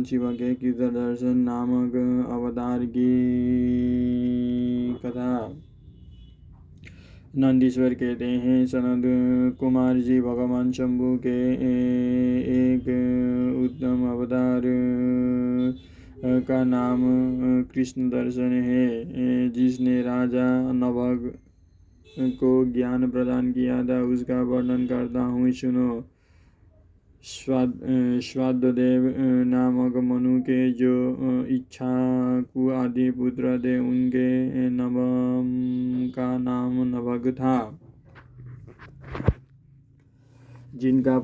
शिव के कीर्तदर्शन नामक अवतार की कथा। नंदीश्वर कहते हैं, सनद कुमार जी भगवान शंभु के एक उत्तम अवतार का नाम कृष्ण दर्शन है, जिसने राजा नभग को ज्ञान प्रदान किया था। उसका वर्णन करता हूँ, सुनो। स्वाददेव नामक मनु के जो इच्छाकु आदि पुत्र थे, उनके नवम का नाम नभग था। जिनका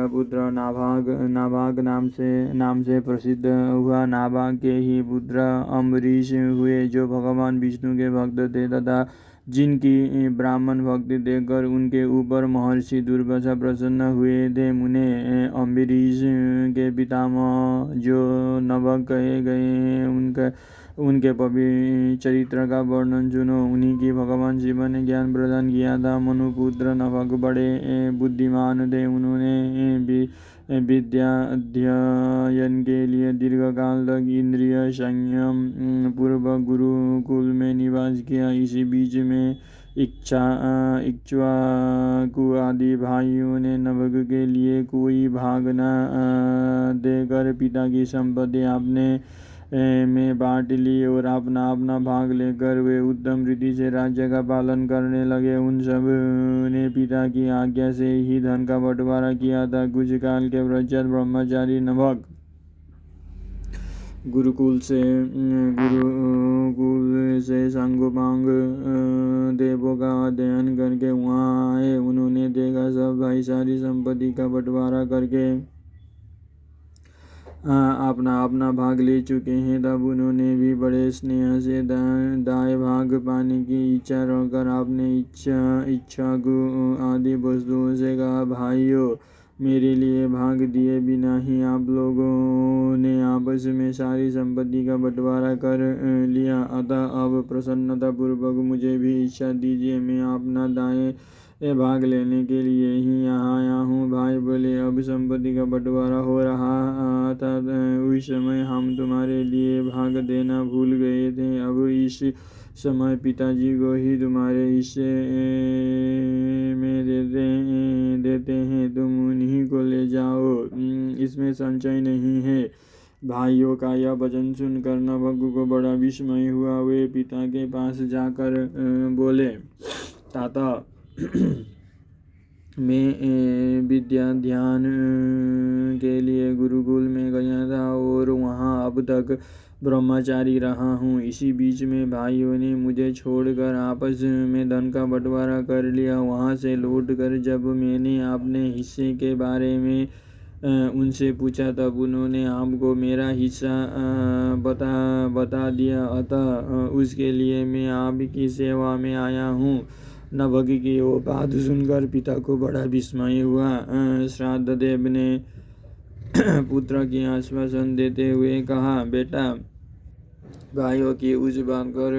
पुत्र नाभाग नाम से प्रसिद्ध हुआ। नाभाग के ही पुत्र अम्बरीश हुए, जो भगवान विष्णु के भक्त थे तथा जिनकी ब्राह्मण भक्ति देखकर उनके ऊपर महर्षि दुर्वासा प्रसन्न हुए थे। मुने अम्बरीश के पितामह जो नभग कहे गए हैं, उनके पवित्र चरित्र का वर्णन सुनो। उन्हीं की भगवान शिव ने ज्ञान प्रदान किया था। मनुपुत्र नभग बड़े बुद्धिमान थे। उन्होंने विद्या अध्ययन के लिए दीर्घकाल तक इंद्रिय संयम पूर्वक गुरुकुल में निवास किया। इसी बीच में इक्ष्वाकु आदि भाइयों ने नभग के लिए कोई भाग न देकर पिता की संपत्ति आपने में बांट ली और अपना अपना भाग लेकर वे उत्तम रीति से राज्य का पालन करने लगे। उन सब ने पिता की आज्ञा से ही धन का बंटवारा किया था। कुछ काल के पश्चात ब्रह्मचारी नभग गुरुकुल से सांगोपांग देवों का अध्ययन करके वहाँ आए। उन्होंने देखा सब भाई सारी संपत्ति का बंटवारा करके अपना अपना भाग ले चुके हैं। तब उन्होंने भी बड़े स्नेह से दाएं भाग पाने की इच्छा रखकर अपने इच्छाकु आदि वस्तुओं से कहा, भाइयों, मेरे लिए भाग दिए बिना ही आप लोगों ने आपस में सारी संपत्ति का बंटवारा कर लिया। अतः अब प्रसन्नता पूर्वक मुझे भी इच्छा दीजिए, मैं अपना दाएं भाग लेने के लिए ही यहाँ आया हूँ। भाई बोले, अब संपत्ति का बंटवारा हो रहा था, उस समय हम तुम्हारे लिए भाग देना भूल गए थे। अब इस समय पिताजी को ही तुम्हारे हिस्से में देते हैं, तुम उन्हीं को ले जाओ, इसमें संशय नहीं है। भाइयों का यह वचन सुनकर नभग को बड़ा विस्मय हुआ। वे पिता के पास जाकर बोले, ताता, मैं विद्या ध्यान के लिए गुरुकुल में गया था और वहाँ अब तक ब्रह्मचारी रहा हूँ। इसी बीच में भाइयों ने मुझे छोड़कर आपस में धन का बंटवारा कर लिया। वहाँ से लौटकर जब मैंने अपने हिस्से के बारे में उनसे पूछा, तब उन्होंने आपको मेरा हिस्सा बता दिया। अतः उसके लिए मैं आपकी सेवा में आया हूँ। नभग की वो बात सुनकर पिता को बड़ा विस्मय हुआ। श्राद्धदेव ने पुत्र की आश्वासन देते हुए कहा, बेटा, भाइयों की उस बात पर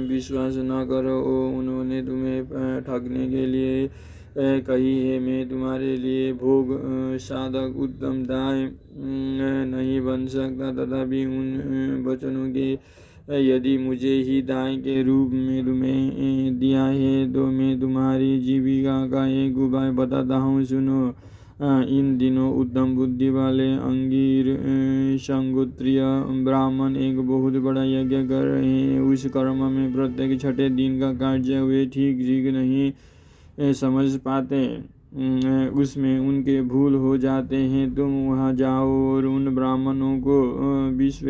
विश्वास न करो। उन्होंने तुम्हें ठगने के लिए कही है। मैं तुम्हारे लिए भोग साधक उत्तम दाय नहीं बन सकता, तथापि उन वचनों के यदि मुझे ही दाय के रूप में तुम्हें दिया है, तो मैं तुम्हारी जीविका का एक उपाय बताता हूँ, सुनो। इन दिनों उत्तम बुद्धि वाले अंगीर संगोत्रीय ब्राह्मण एक बहुत बड़ा यज्ञ कर रहे हैं। उस कर्म में प्रत्येक छठे दिन का कार्य वे ठीक नहीं समझ पाते, उसमें उनके भूल हो जाते हैं। तुम वहाँ जाओ और उन ब्राह्मणों को विश्व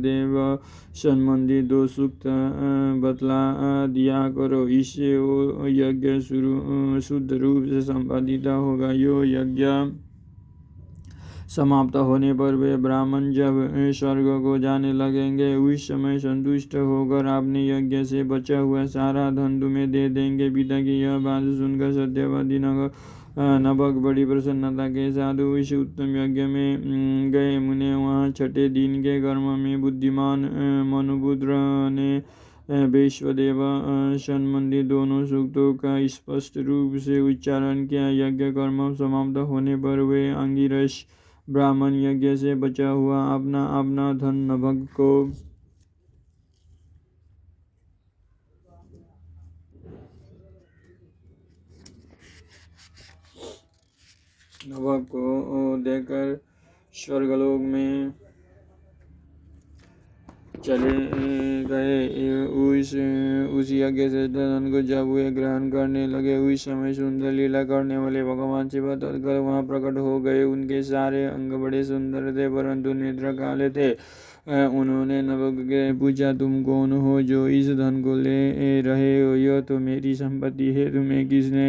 देव संबंधी 2 सूक्त बतला दिया करो। इससे वो यज्ञ शुद्ध रूप से संपादित होगा। यो यज्ञ समाप्त होने पर वे ब्राह्मण जब स्वर्ग को जाने लगेंगे, उस समय संतुष्ट होकर अपने यज्ञ से बचा हुआ सारा धन तुम्हें दे देंगे। पिता की यह बात सुनकर सत्यवादी नभग बड़ी प्रसन्नता के साथ उस उत्तम यज्ञ में गए। मुने वहाँ छठे दिन के कर्म में बुद्धिमान मनुपुत्र ने वैश्वदेव संबंधी दोनों सूक्तों का स्पष्ट रूप से उच्चारण किया। यज्ञ कर्म समाप्त होने पर वे अंगिरस ब्राह्मण यज्ञ से बचा हुआ अपना अपना धन नभग को देकर स्वर्गलोक में चले गए। उस यज्ञ से धन को जब वे ग्रहण करने लगे, उस समय सुंदर लीला करने वाले भगवान शिव तत्काल वहां प्रकट हो गए। उनके सारे अंग बड़े सुंदर थे, परंतु नेत्र काले थे। उन्होंने नभग के पूछा, तुम कौन हो जो इस धन को ले रहे हो? यह तो मेरी संपत्ति है, तुम्हें किसने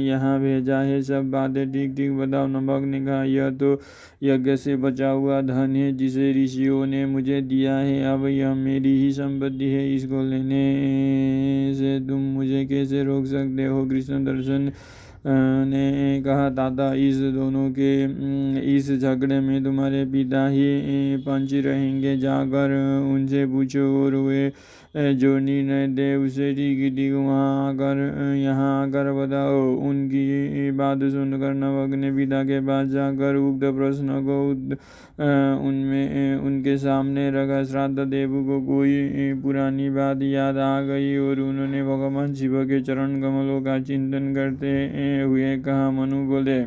यहाँ भेजा है? सब बातें ठीक ठीक बताओ। नभग ने कहा, यह तो यज्ञ से बचा हुआ धन है जिसे ऋषियों ने मुझे दिया है। अब यह मेरी ही संपत्ति है, इसको लेने से तुम मुझे कैसे रोक सकते हो? कृष्ण दर्शन ने कहा, दादा, इस दोनों के इस झगड़े में तुम्हारे पिता ही पंच रहेंगे। जाकर उनसे पूछो और वे जो निर्णय दे उसे ठीक ठीक यहाँ आकर बताओ। उनकी बात सुनकर नभग ने पिता के पास जाकर उक्त प्रश्न को उनके सामने रखा। श्राद्ध देव को कोई पुरानी बात याद आ गई और उन्होंने भगवान शिव के चरण कमलों का चिंतन करते हुए कहा, मनु बोले,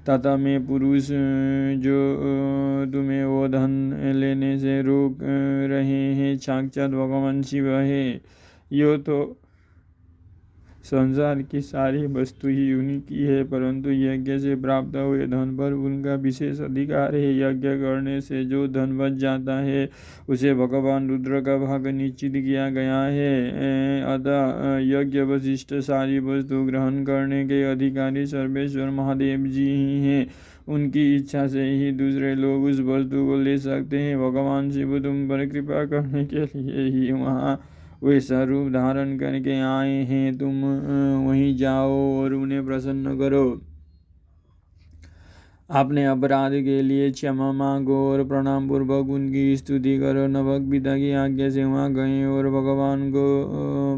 तथा मैं पुरुष जो तुम्हें वो धन लेने से रोक रहे हैं साक्षात भगवान शिव है। यो तो संसार की सारी वस्तु ही उन्हीं की है, परंतु यज्ञ से प्राप्त हुए धन पर उनका विशेष अधिकार है। यज्ञ करने से जो धन बच जाता है उसे भगवान रुद्र का भाग निश्चित किया गया है। अतः यज्ञ वशिष्ठ सारी वस्तु ग्रहण करने के अधिकारी सर्वेश्वर महादेव जी ही हैं। उनकी इच्छा से ही दूसरे लोग उस वस्तु को ले सकते हैं। भगवान शिव तुम पर कृपा करने के लिए ही वहाँ वैसा रूप धारण करके आए हैं। तुम वहीं जाओ और उन्हें प्रसन्न करो। अपने अपराध के लिए क्षमा मांगो और प्रणाम पूर्वक उनकी स्तुति करो। नभग पिता की आज्ञा से वहां गए और भगवान को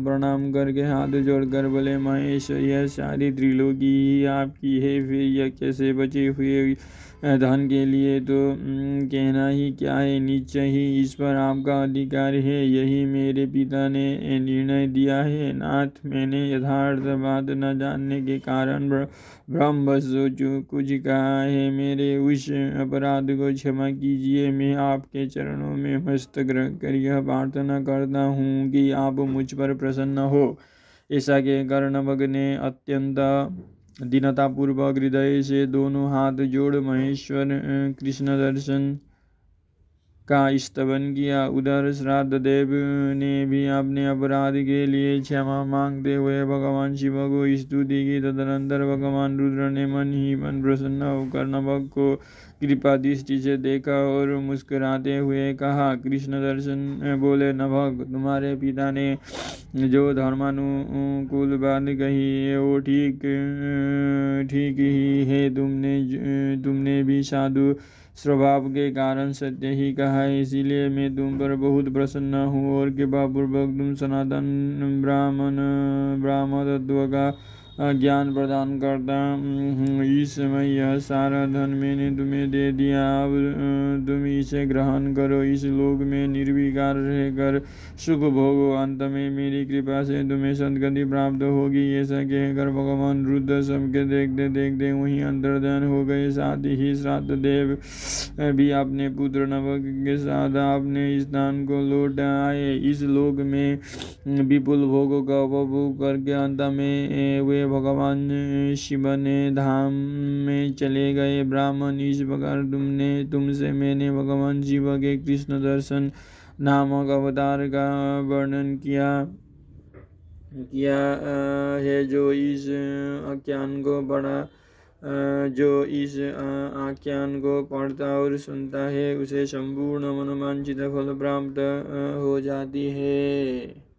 प्रणाम करके हाथ जोड़कर बोले, महेश, यह सारी त्रिलोकी ही आपकी है। फिर यज्ञ से बचे हुए धन के लिए तो कहना ही क्या है, निश्चय ही इस पर आपका अधिकार है। यही मेरे पिता ने निर्णय दिया है। नाथ, मैंने यथार्थ बात न जानने के कारण ब्रह्मवश जो कुछ कहा है, मेरे उस अपराध को क्षमा कीजिए। मैं आपके चरणों में मस्तक रखकर यह प्रार्थना करता हूँ कि आप मुझ पर प्रसन्न हो। ऐसा कहकर नभग ने अत्यंत दीनतापूर्वक हृदय से दोनों हाथ जोड़ महेश्वर कृष्ण दर्शन का स्तवन किया। उधर श्राद्ध देव ने भी अपने अपराध के लिए क्षमा मांगते हुए भगवान शिव को स्तुति की। तदनंतर भगवान रुद्र ने मन ही मन प्रसन्न होकर नभग को कृपा दृष्टि से देखा और मुस्कुराते हुए कहा, कृष्ण दर्शन बोले, नभग, तुम्हारे पिता ने जो धर्मानुकूल बात कही है वो ठीक ही है। तुमने भी साधु स्वभाव के कारण सत्य ही कहा है, इसीलिए मैं तुम पर बहुत प्रसन्न हूँ और कृपापूर्वक तुम सनातन ब्राह्म तत्व का ज्ञान प्रदान करता हूँ। इस समय यह सारा धन मैंने तुम्हें दे दिया, अब तुम इसे ग्रहण करो। इस लोक में निर्विकार रहकर सुख भोगो, अंत में मेरी कृपा से तुम्हें सद्गति प्राप्त होगी। ऐसा कहकर भगवान रुद्र सबके देखते देखते वहीं अंतर्ध्यान हो गए। साथ ही श्राद्ध देव भी अपने पुत्र नभग के साथ अपने स्थान को लौट आए। इस लोक में विपुल भोगों का उपभोग करके अंत में वे भगवान शिव ने धाम में चले गए। ब्राह्मण, इस प्रकार तुमसे मैंने भगवान शिव के कृष्ण दर्शन नामक अवतार का वर्णन किया है। जो इस आख्यान को पढ़ता और सुनता है उसे संपूर्ण मनोवांछित फल प्राप्त हो जाती है।